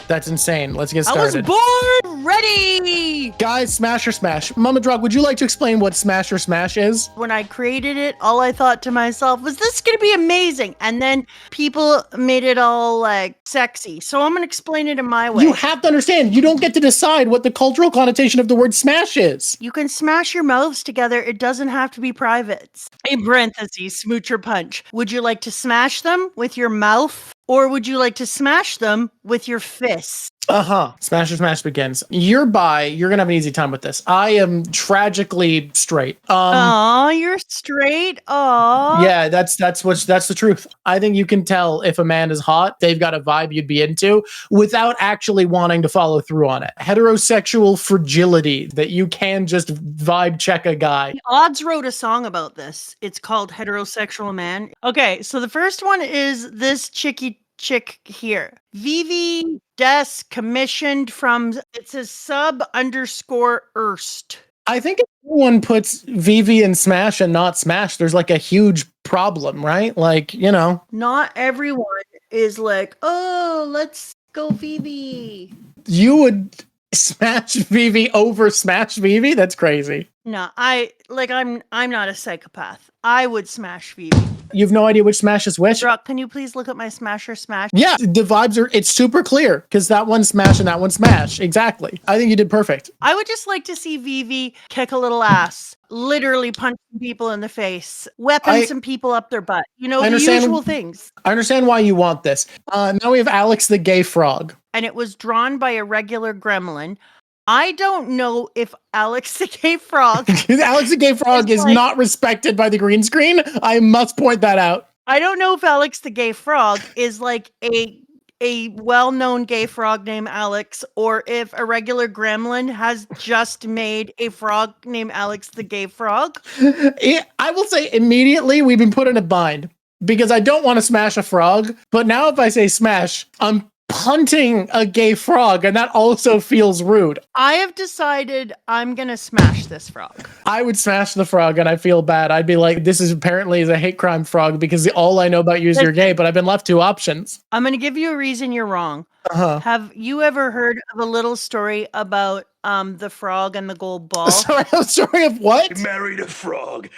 That's insane. Let's get I started. was born ready! Guys, Smash or Smash. Mama Drawk, would you like to explain what Smash or Smash is? When I created it, all I thought to myself was, this is going to be amazing. And then people made it all like sexy. So I'm going to explain it in my way. You have to understand, you don't get to decide what the cultural connotation of the word smash is. You can smash your mouths together. It doesn't have to be privates. In parentheses, smooch or punch. Would you like to smash them with your mouth? Or would you like to smash them with your fists? Smash or Smash begins. You're gonna have an easy time with this. I am tragically straight. Aw, you're straight. Aw. Yeah, that's the truth. I think you can tell if a man is hot, they've got a vibe you'd be into without actually wanting to follow through on it. Heterosexual fragility that you can just vibe check a guy. Odds wrote a song about this. It's called Heterosexual Man. Okay, so the first one is this chick here. Vivi Des commissioned from, it says sub_erst. I think if everyone puts Vivi in Smash and not Smash, there's like a huge problem, right? Like, you know. Not everyone is like, oh, let's go Vivi. You would smash Vivi over Smash Vivi? That's crazy. No, I'm not a psychopath. I would smash Vivi. You have no idea which Smash is which? Drawk, can you please look at my Smash or Smash? Yeah, the vibes it's super clear because that one's Smash and that one's Smash. Exactly. I think you did perfect. I would just like to see Vivi kick a little ass, literally punching people in the face, weapon some people up their butt. You know, the usual things. I understand why you want this. Now we have Alex the Gay Frog. And it was drawn by a regular gremlin. I don't know if Alex the Gay Frog... Alex the Gay Frog is not respected by the green screen. I must point that out. I don't know if Alex the Gay Frog is like a well-known gay frog named Alex, or if a regular gremlin has just made a frog named Alex the Gay Frog. I will say immediately we've been put in a bind because I don't want to smash a frog. But now if I say smash, I'm punting a gay frog, and that also feels rude. I have decided I'm gonna smash this frog. I would smash the frog, and I feel bad. I'd be like, this is apparently a hate crime frog because all I know about you is you're gay, but I've been left two options. I'm gonna give you a reason you're wrong. Have you ever heard of a little story about the frog and the gold ball? Sorry, a story of what? I married a frog.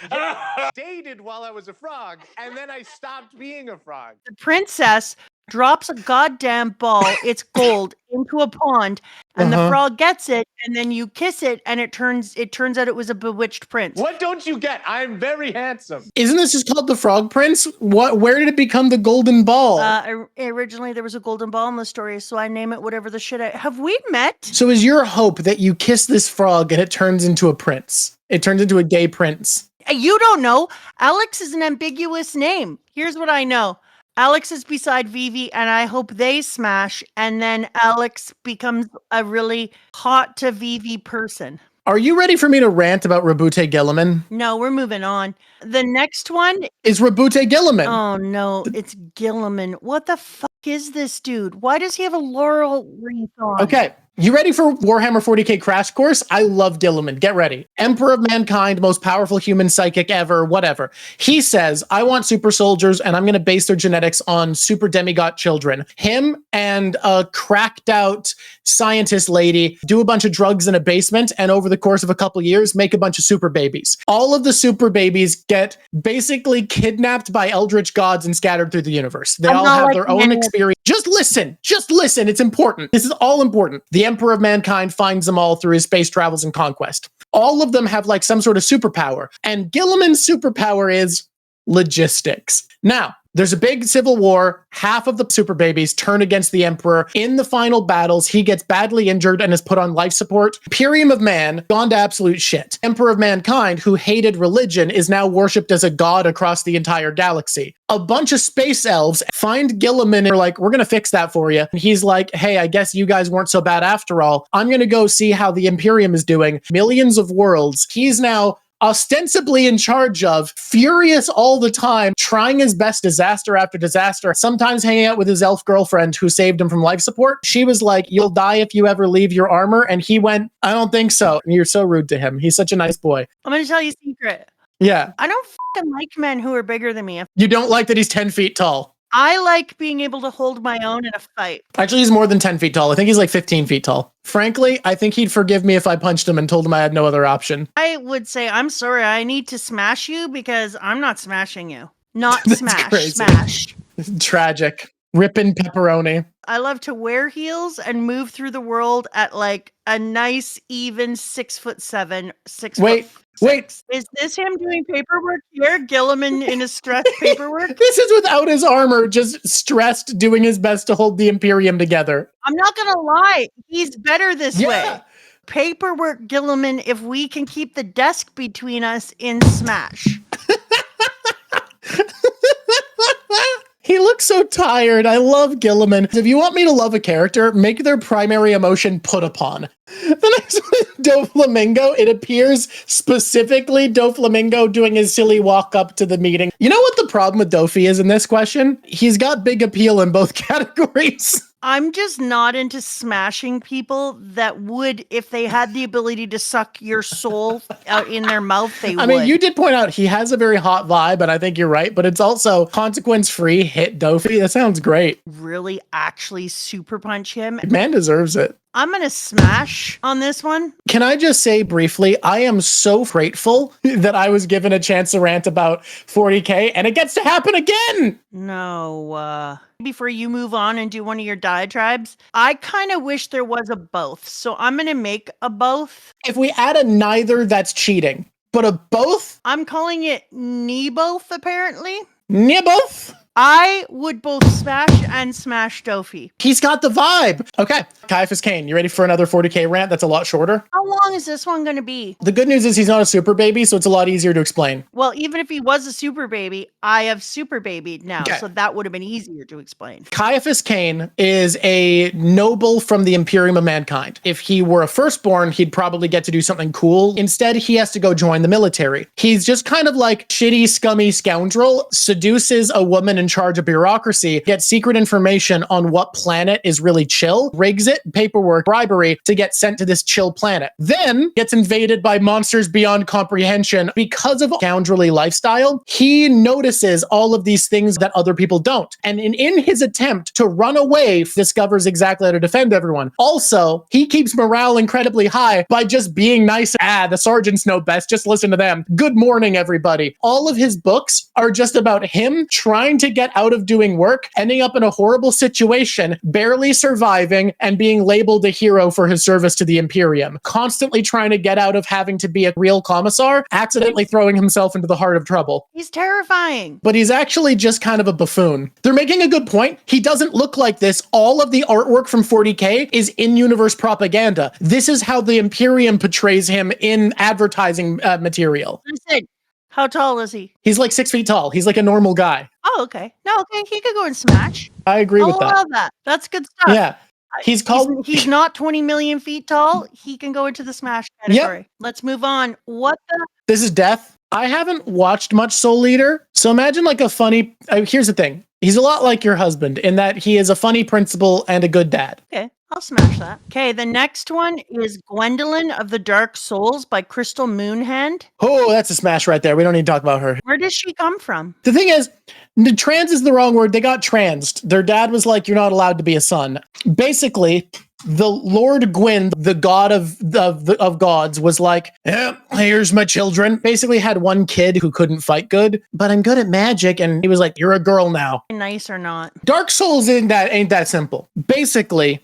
Dated while I was a frog, and then I stopped being a frog. The princess drops a goddamn ball, it's gold, into a pond, and the frog gets it, and then you kiss it, and it turns out it was a bewitched prince. What don't you get? I'm very handsome. Isn't this just called the Frog Prince? Where did it become the golden ball? Originally there was a golden ball in the story, so I name it whatever the shit have we met? So is your hope that you kiss this frog and it turns into a prince? It turns into a gay prince? You don't know. Alex is an ambiguous name. Here's what I know. Alex is beside Vivi, and I hope they smash, and then Alex becomes a really hot to Vivi person. Are you ready for me to rant about Roboute Guilliman? No, we're moving on. The next one is Roboute Guilliman. Oh no, it's Guilliman. What the fuck is this dude? Why does he have a laurel wreath on? Okay. You ready for Warhammer 40k Crash Course? I love Guilliman. Get ready. Emperor of Mankind, most powerful human psychic ever, whatever. He says, I want super soldiers, and I'm going to base their genetics on super demigod children. Him and a cracked out scientist lady do a bunch of drugs in a basement, and over the course of a couple years, make a bunch of super babies. All of the super babies get basically kidnapped by eldritch gods and scattered through the universe. They all have their own experience. Just listen. It's important. This is all important. The Emperor of Mankind finds them all through his space travels and conquest. All of them have like some sort of superpower, and Guilliman's superpower is logistics. Now, there's a big civil war. Half of the super babies turn against the Emperor. In the final battles, he gets badly injured and is put on life support. Imperium of Man, gone to absolute shit. Emperor of Mankind, who hated religion, is now worshipped as a god across the entire galaxy. A bunch of space elves find Guilliman and are like, we're going to fix that for you. And he's like, hey, I guess you guys weren't so bad after all. I'm going to go see how the Imperium is doing. Millions of worlds. He's now ostensibly in charge of, furious all the time, trying his best disaster after disaster, sometimes hanging out with his elf girlfriend who saved him from life support. She was like, you'll die if you ever leave your armor. And he went, I don't think so. And you're so rude to him. He's such a nice boy. I'm going to tell you a secret. Yeah. I don't fucking like men who are bigger than me. You don't like that he's 10 feet tall. I like being able to hold my own in a fight. Actually, he's more than 10 feet tall. I think he's like 15 feet tall. Frankly, I think he'd forgive me if I punched him and told him I had no other option. I would say, I'm sorry, I need to smash you because I'm not smashing you. Not That's smash, crazy. smash. Tragic. Ripping pepperoni. I love to wear heels and move through the world at like a nice, even 6'7", 6 Wait, foot wait. six. Is this him doing paperwork here? Guilliman in his stressed paperwork? This is without his armor, just stressed, doing his best to hold the Imperium together. I'm not going to lie. He's better this Yeah. way. Paperwork, Guilliman, if we can keep the desk between us in Smash. He looks so tired. I love Guilliman. If you want me to love a character, make their primary emotion put upon. The next one is Dooflamingo. It appears specifically Dooflamingo doing his silly walk up to the meeting. You know what the problem with Doofy is in this question? He's got big appeal in both categories. I'm just not into smashing people that would, if they had the ability to suck your soul out in their mouth, they would. I mean, you did point out he has a very hot vibe, and I think you're right, but it's also consequence-free hit Doofy. That sounds great. Really actually super punch him. Man deserves it. I'm going to smash on this one. Can I just say briefly, I am so grateful that I was given a chance to rant about 40K, and it gets to happen again! No, before you move on and do one of your diatribes, I kind of wish there was a both. So I'm going to make a both. If we add a neither, that's cheating. But a both? I'm calling it both apparently. Both? I would both smash and smash Doofy. He's got the vibe. Okay, Kaiaphas Kane, you ready for another 40K rant that's a lot shorter? How long is this one going to be? The good news is he's not a super baby, so it's a lot easier to explain. Well, even if he was a super baby, I have super babied now, Okay. so that would have been easier to explain. Kaiaphas Kane is a noble from the Imperium of Mankind. If he were a firstborn, he'd probably get to do something cool. Instead, he has to go join the military. He's just kind of like shitty, scummy scoundrel, seduces a woman in charge of bureaucracy, gets secret information on what planet is really chill, rigs it, paperwork, bribery to get sent to this chill planet. Then gets invaded by monsters beyond comprehension. Because of scoundrelly lifestyle, he notices all of these things that other people don't. And in his attempt to run away, discovers exactly how to defend everyone. Also, he keeps morale incredibly high by just being nice. The sergeants know best. Just listen to them. Good morning, everybody. All of his books are just about him trying to get out of doing work, ending up in a horrible situation, barely surviving, and being labeled a hero for his service to the Imperium. Constantly trying to get out of having to be a real commissar, accidentally throwing himself into the heart of trouble. He's terrifying. But he's actually just kind of a buffoon. They're making a good point. He doesn't look like this. All of the artwork from 40K is in-universe propaganda. This is how the Imperium portrays him in advertising material. Listen, how tall is he? He's like 6 feet tall. He's like a normal guy. Oh, okay. No, okay. He could go and smash. I agree with I'll that. allow that. That's good stuff. Yeah. He's called... He's not 20 million feet tall. He can go into the smash category. Yep. Let's move on. What the? This is Death. I haven't watched much Soul Eater, so imagine like a funny... here's the thing. He's a lot like your husband in that he is a funny principal and a good dad. Okay, I'll smash that. Okay, the next one is Gwendalin of the Dark Souls by Crystal Moonhand. Oh, that's a smash right there. We don't need to talk about her. Where does she come from? The thing is, trans is the wrong word. They got transed. Their dad was like, you're not allowed to be a son. Basically, the Lord Gwyn, the god of gods, was like, yeah, here's my children. Basically had one kid who couldn't fight good, but I'm good at magic. And he was like, you're a girl now. Nice or not? Dark Souls ain't that simple. Basically,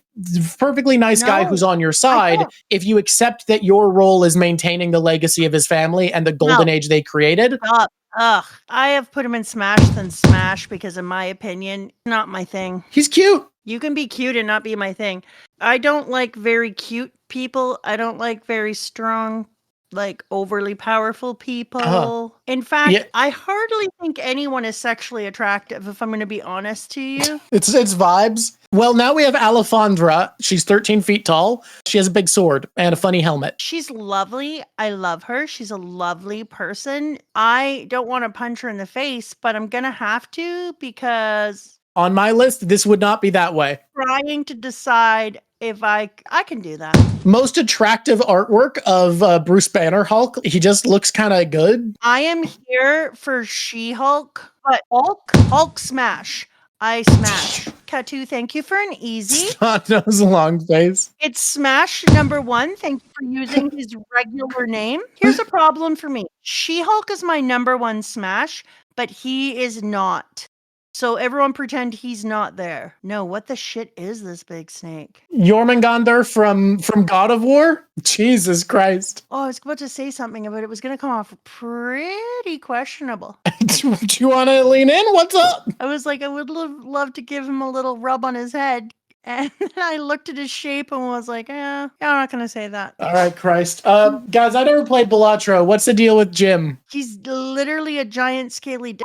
perfectly nice guy No, who's on your side don't. if you accept that your role is maintaining the legacy of his family and the golden age they created. Stop. Ugh. I have put him in smash than smash because in my opinion, not my thing. He's cute. You can be cute and not be my thing. I don't like very cute people. I don't like very strong, like overly powerful people. In fact, Yeah. I hardly think anyone is sexually attractive, if I'm going to be honest to you. It's vibes. Well, now we have Aphelandra. She's 13 feet tall. She has a big sword and a funny helmet. She's lovely. I love her. She's a lovely person. I don't want to punch her in the face, but I'm going to have to because On my list, this would not be that way. trying to decide if I can do that. Most attractive artwork of Bruce Banner Hulk. He just looks kind of good. I am here for She-Hulk, but Hulk smash. I smash. Katu, thank you for an easy. Snot-nose long face. It's smash number 1. Thank you for using his regular name. Here's a problem for me. She-Hulk is my number 1 smash, but he is not. So everyone pretend he's not there. No, what the shit is this big snake? Jormungandr from God of War? Jesus Christ. Oh, I was about to say something about it. It was going to come off pretty questionable. Do you want to lean in? What's up? I was like, I would love to give him a little rub on his head. And then I looked at his shape and was like, I'm not going to say that. All right, Christ. Guys, I never played Balatro. What's the deal with Jim? He's literally a giant scaly d-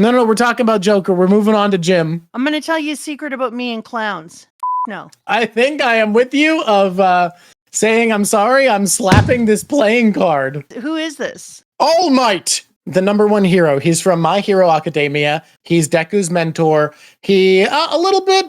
No, we're talking about Joker. We're moving on to Jim. I'm going to tell you a secret about me and clowns. No. I think I am with you of saying I'm sorry. I'm slapping this playing card. Who is this? All Might, the number 1 hero. He's from My Hero Academia. He's Deku's mentor. He a little bit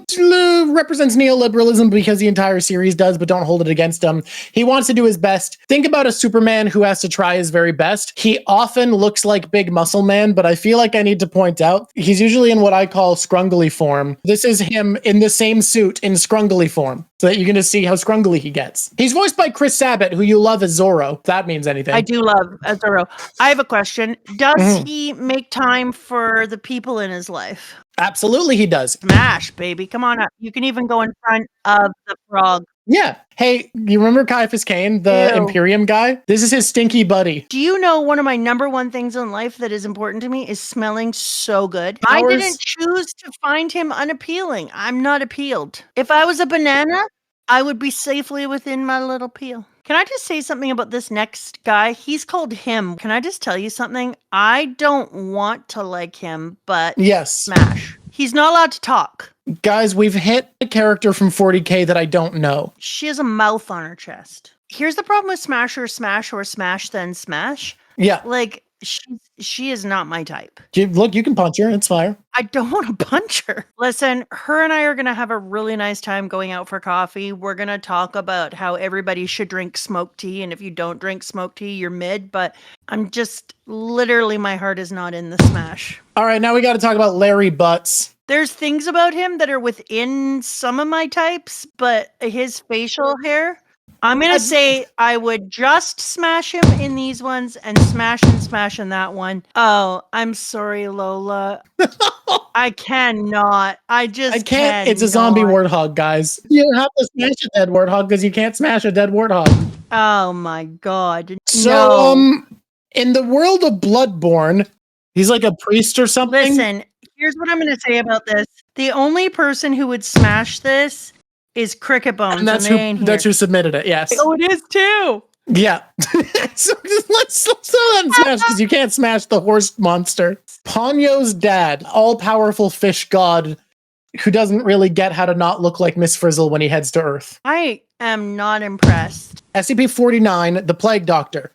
represents neoliberalism because the entire series does, but don't hold it against him. He wants to do his best. Think about a Superman who has to try his very best. He often looks like Big Muscle Man, but I feel like I need to point out he's usually in what I call scrungly form. This is him in the same suit in scrungly form, so that you can just see how scrungly he gets. He's voiced by Chris Sabat, who you love as Zorro, if that means anything. I do love Zorro. I have a question. Does he make time for the people in his life? Absolutely he does. Smash, baby. Come on up. You can even go in front of the frog. Yeah. Hey, you remember Kaiaphas Kane, the Ew. Imperium guy? This is his stinky buddy. Do you know one of my number 1 things in life that is important to me is smelling so good? I Ours- didn't choose to find him unappealing. I'm not appealed. If I was a banana, I would be safely within my little peel. Can I just say something about this next guy? He's called Him. Can I just tell you something? I don't want to like him, but Yes. smash. He's not allowed to talk. Guys, we've hit a character from 40K that I don't know. She has a mouth on her chest. Here's the problem with smash or smash then smash. Yeah. Like, she is not my type. Look, you can punch her. It's fire. I don't want to punch her. Listen, her and I are going to have a really nice time going out for coffee. We're going to talk about how everybody should drink smoked tea. And if you don't drink smoked tea, you're mid. But I'm just literally, my heart is not in the smash. All right, now we got to talk about Larry Butts. There's things about him that are within some of my types, but his facial hair, I'm going to say I would just smash him in these ones and smash in that one. Oh, I'm sorry, Lola. I cannot. I can't. It's a zombie warthog, guys. You have to smash a dead warthog because you can't smash a dead warthog. Oh my God. So, No. In the world of Bloodborne, he's like a priest or something. Listen, here's what I'm going to say about this. The only person who would smash this is Cricket Bones. And that's who submitted it, yes. Oh, it is too. Yeah. So let's let him smash because you can't smash the horse monster. Ponyo's dad, all-powerful fish god who doesn't really get how to not look like Miss Frizzle when he heads to Earth. I am not impressed. SCP-49, the Plague Doctor.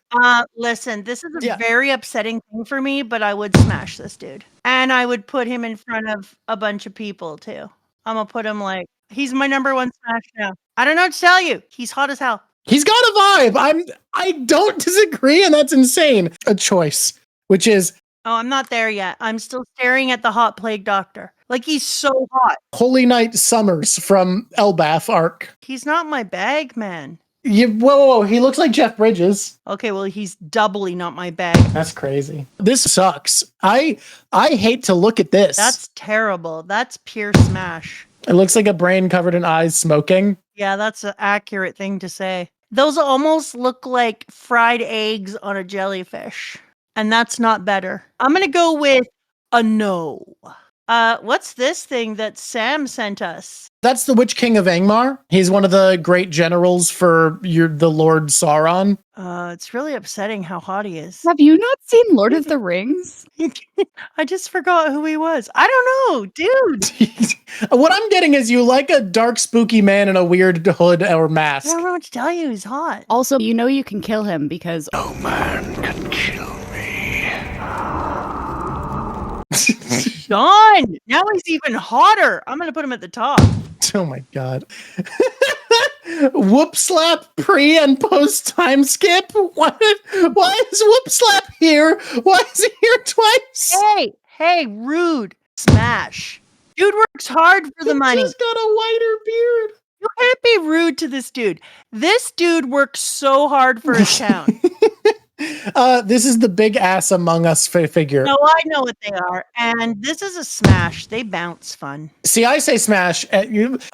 Listen, this is a very upsetting thing for me, but I would smash this dude. And I would put him in front of a bunch of people too. I'm gonna put him like, he's my number 1 smash now. I don't know what to tell you. He's hot as hell. He's got a vibe. I don't disagree, and that's insane. A choice, which is Oh, I'm not there yet. I'm still staring at the hot Plague Doctor. Like, he's so hot. Holy Knight Summers from Elbath Arc. He's not my bag, man. Whoa, he looks like Jeff Bridges. Okay, well, he's doubly not my bag. That's crazy. This sucks. I hate to look at this. That's terrible. That's pure smash. It looks like a brain covered in eyes smoking. Yeah, that's an accurate thing to say. Those almost look like fried eggs on a jellyfish. And that's not better. I'm going to go with a no. What's this thing that Sam sent us? That's the Witch King of Angmar. He's one of the great generals for the Lord Sauron. It's really upsetting how hot he is. Have you not seen Lord of the Rings? I just forgot who he was. I don't know, dude. What I'm getting is you like a dark, spooky man in a weird hood or I mask. don't know what to tell you. He's hot. Also, you know you can kill him because No man can kill me. Done. Now he's even hotter. I'm going to put him at the top. Oh my god. Whoop slap pre and post time skip? Why is whoop slap here? Why is he here twice? Hey, rude. Smash. Dude works hard for the money. He's got a whiter beard. You can't be rude to this dude. This dude works so hard for his town. This is the big ass Among Us figure. No, I know what they are. And this is a smash. They bounce fun. See, I say smash. I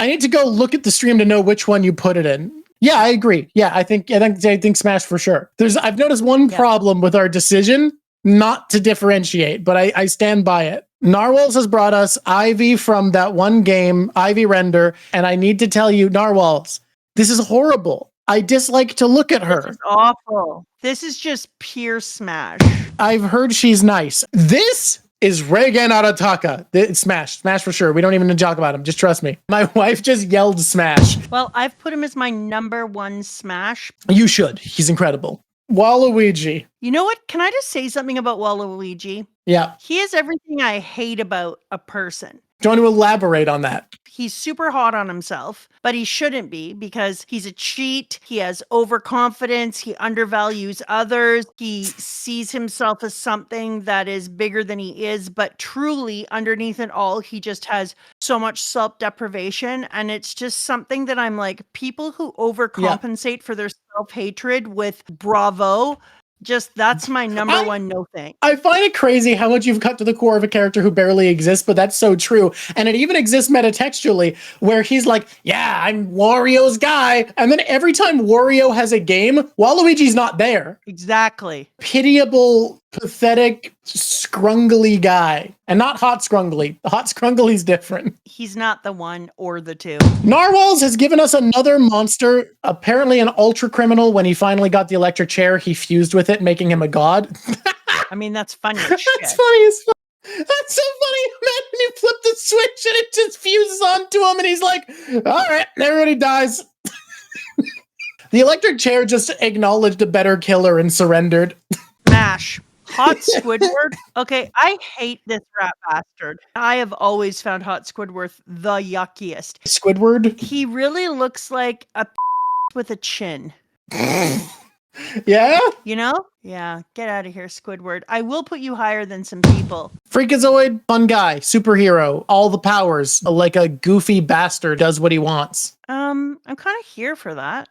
need to go look at the stream to know which one you put it in. Yeah, I agree. Yeah, I think smash for sure. I've noticed one problem with our decision not to differentiate, but I stand by it. Narwhals has brought us Ivy from that one game, Ivy Render, and I need to tell you, Narwhals, this is horrible. I dislike to look at her. This is awful. This is just pure smash. I've heard she's nice. This is Reagan Arataka. Smash for sure. We don't even need to talk about him. Just trust me. My wife just yelled smash. Well, I've put him as my number one smash. You should. He's incredible. Waluigi. You know what? Can I just say something about Waluigi? Yeah. He is everything I hate about a person. Do you want to elaborate on that? He's super hot on himself, but he shouldn't be because he's a cheat. He has overconfidence. He undervalues others. He sees himself as something that is bigger than he is, but truly underneath it all, he just has so much self-deprivation. And it's just something that I'm like, people who overcompensate for their self-hatred with bravo, just that's my number one no thank. I find it crazy how much you've cut to the core of a character who barely exists, but that's so true. And it even exists metatextually where he's like, yeah, I'm Wario's guy. And then every time Wario has a game, Waluigi's not there. Exactly. Pitiable, pathetic, scrungly guy. And not hot scrungly. The hot scrungly's different. He's not the one or the two. Narwhals has given us another monster, apparently an ultra criminal. When he finally got the electric chair, he fused with it, making him a god. I mean, that's funny. That's funny as fuck. That's so funny. Man, when you flip the switch and it just fuses onto him and he's like, all right, everybody dies. The electric chair just acknowledged a better killer and surrendered. Smash. Hot Squidward. Okay, I hate this rat bastard. I have always found Hot Squidward the yuckiest. Squidward? He really looks like a with a chin. Yeah? You know? Yeah, get out of here, Squidward. I will put you higher than some people. Freakazoid, fun guy, superhero, all the powers, like a goofy bastard does what he wants. I'm kind of here for that.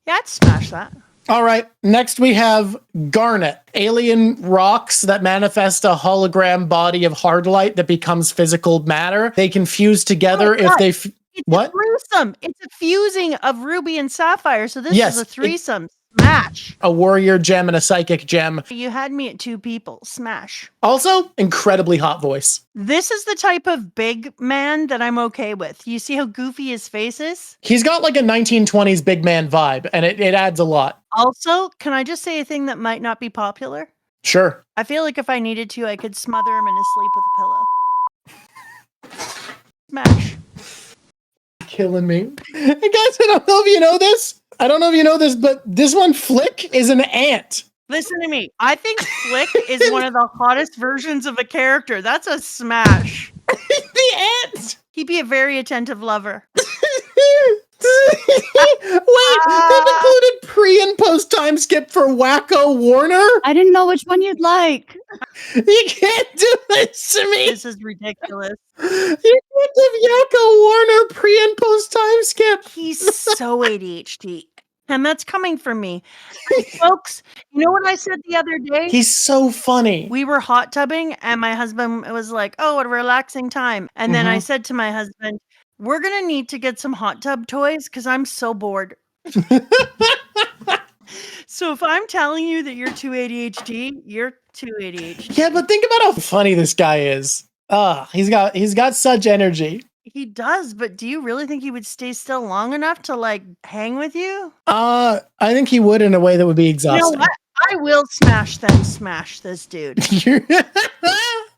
Yeah, I'd smash that. All right, next we have Garnet, alien rocks that manifest a hologram body of hard light that becomes physical matter. They can fuse together if they... It's what? a threesome. It's a fusing of Ruby and Sapphire, so this Yes, is a threesome. Smash. A warrior gem and a psychic gem. You had me at two people. Smash. Also, incredibly hot voice. This is the type of big man that I'm okay with. You see how goofy his face is? He's got like a 1920s big man vibe, and it adds a lot. Also, can I just say a thing that might not be popular? Sure. I feel like if I needed to, I could smother him in his sleep with a pillow. Smash. Killing me. Hey guys, I don't know if you know this. But this one, Flick, is an ant. Listen to me. I think Flick is one of the hottest versions of a character. That's a smash. The ant! He'd be a very attentive lover. Wait, they've included pre and post time skip for Wacko Warner? I didn't know which one you'd like. You can't do this to me. This is ridiculous. You can't give Yakko Warner pre and post time skip. He's so ADHD. And that's coming from me. And folks, you know what I said the other day? He's so funny. We were hot tubbing and my husband was like, oh, what a relaxing time. And then I said to my husband, we're going to need to get some hot tub toys because I'm so bored. So if I'm telling you that you're too ADHD, you're too ADHD. Yeah, but think about how funny this guy is. He's got such energy. He does, but do you really think he would stay still long enough to like hang with you? I think he would in a way that would be exhausting. You know what? I will smash this dude.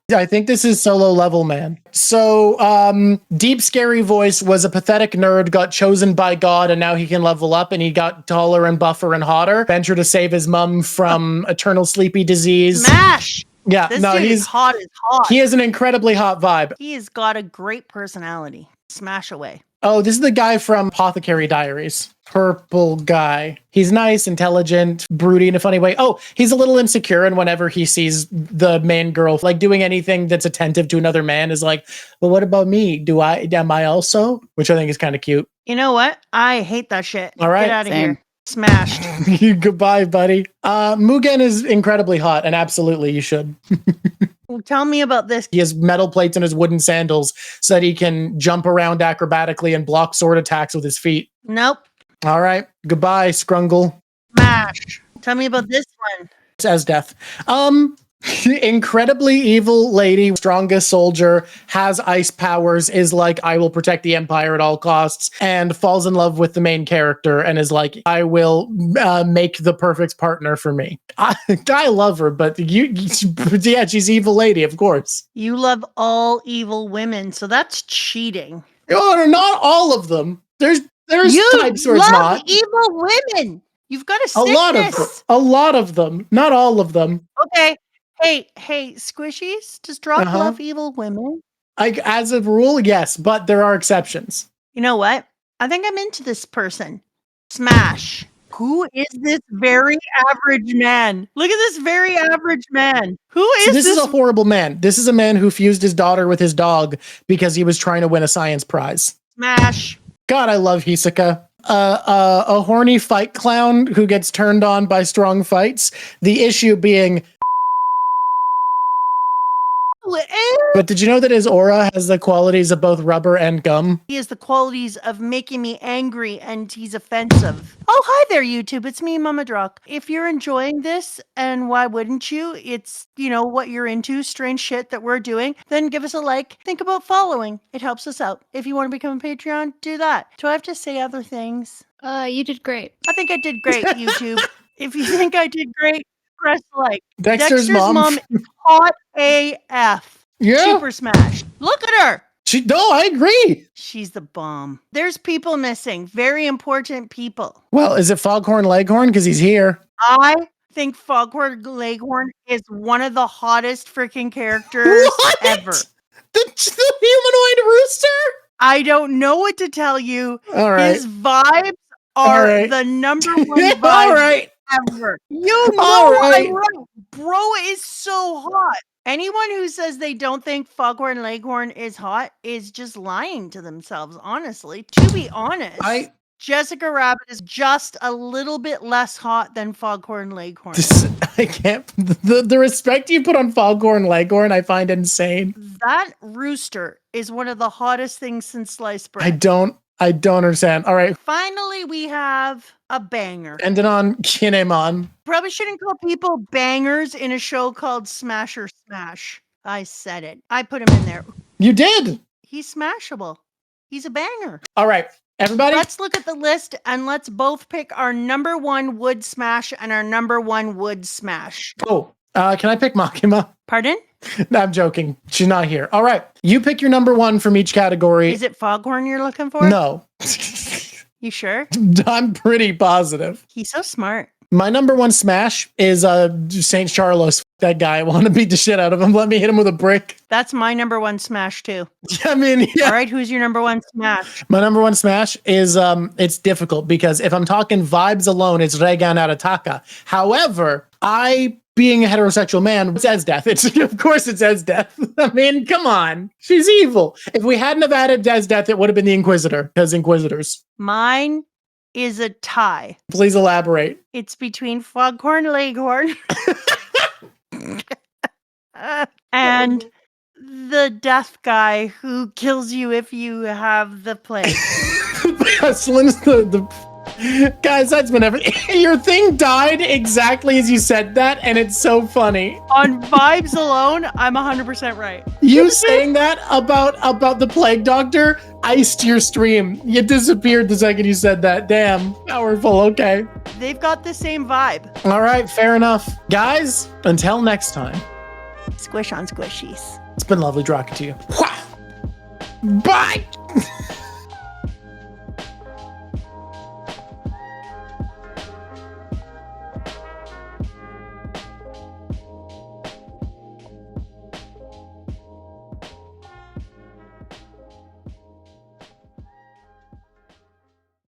I think this is solo level, man. So, Deep Scary Voice was a pathetic nerd, got chosen by God, and now he can level up, and he got taller and buffer and hotter. Venture to save his mom from eternal sleepy disease. Smash! Yeah, This dude is hot as hot. He has an incredibly hot vibe. He has got a great personality. Smash away. Oh, this is the guy from Apothecary Diaries. purple guy. He's nice, intelligent, broody in a funny way. Oh, he's a little insecure, and whenever he sees the main girl like doing anything that's attentive to another man is like, well, what about me? Am I also? Which I think is kind of cute. You know what? I hate that shit. All right. Get out of Same. here. Smashed. Goodbye, buddy. Mugen is incredibly hot, and absolutely you should. Well, tell me about this. He has metal plates in his wooden sandals so that he can jump around acrobatically and block sword attacks with his feet. Nope. All right. Goodbye, Scrungle. Smash. Tell me about this one. It's as death. Incredibly evil lady, strongest soldier, has ice powers, is like, I will protect the empire at all costs, and falls in love with the main character and is like, I will make the perfect partner for me. I love her, but yeah, she's evil lady, of course. You love all evil women, so that's cheating. Oh, not all of them. There's You types where it's love not. evil women. You've got a A sickness. lot of them, not all of them. Okay. Hey, squishies, does Drawk Uh-huh. love evil women? As a rule, yes, but there are exceptions. You know what? I think I'm into this person. Smash. Who is this very average man? Look at this very average man. Who is So this this? is a horrible man. This is a man who fused his daughter with his dog because he was trying to win a science prize. Smash. God, I love Hisoka. A horny fight clown who gets turned on by strong fights. The issue being, but did you know that his aura has the qualities of both rubber and gum? He has the qualities of making me angry, and he's offensive. Oh, hi there, YouTube. It's me, Mama Drawk. If you're enjoying this, and why wouldn't you? It's, what you're into, strange shit that we're doing, then give us a like. Think about following. It helps us out. If you want to become a Patreon, do that. Do I have to say other things? You did great. I think I did great, YouTube. If you think I did great, press like. Dexter's mom. is hot AF. Yeah. Super smash. Look at her. No, I agree. She's the bomb. There's people missing. Very important people. Well, is it Foghorn Leghorn? Because he's here. I think Foghorn Leghorn is one of the hottest freaking characters What? ever. The humanoid rooster? I don't know what to tell you. All right. His vibes are All right. the number one vibe All right. ever. You know All right. I'm right. Bro is so hot. Anyone who says they don't think Foghorn Leghorn is hot is just lying to themselves, honestly. To be honest, Jessica Rabbit is just a little bit less hot than Foghorn Leghorn. I can't. The respect you put on Foghorn Leghorn, I find insane. That rooster is one of the hottest things since sliced bread. I don't understand. All right. Finally, we have a banger. Ending on Kinemon. Probably shouldn't call people bangers in a show called Smash or Smash. I said it. I put him in there. You did. He's smashable. He's a banger. All right. Everybody. Let's look at the list and let's both pick our number one wood smash and our number one wood smash. Oh, can I pick Makima? Pardon? No, I'm joking. She's not here. All right. You pick your number one from each category. Is it Foghorn you're looking for? No. You sure? I'm pretty positive. He's so smart. My number one smash is St. Charlos. That guy. I want to beat the shit out of him. Let me hit him with a brick. That's my number one smash too. I mean, yeah. All right, who's your number one smash? My number one smash is it's difficult because if I'm talking vibes alone, it's Reigan Arataka. However, being a heterosexual man, it's as death. Of course it's as death. I mean, come on. She's evil. If we hadn't have added as death, it would have been the Inquisitor, because Inquisitors. Mine is a tie. Please elaborate. It's between Foghorn Leghorn and the death guy who kills you if you have the plague. Slim's the guys, that's been everything. Your thing died exactly as you said that, and it's so funny. On vibes alone, I'm 100% right. You saying that about the plague doctor iced your stream. You disappeared the second you said that. Damn, powerful. Okay. They've got the same vibe. All right, fair enough. Guys, until next time. Squish on squishies. It's been lovely talking to you. Bye.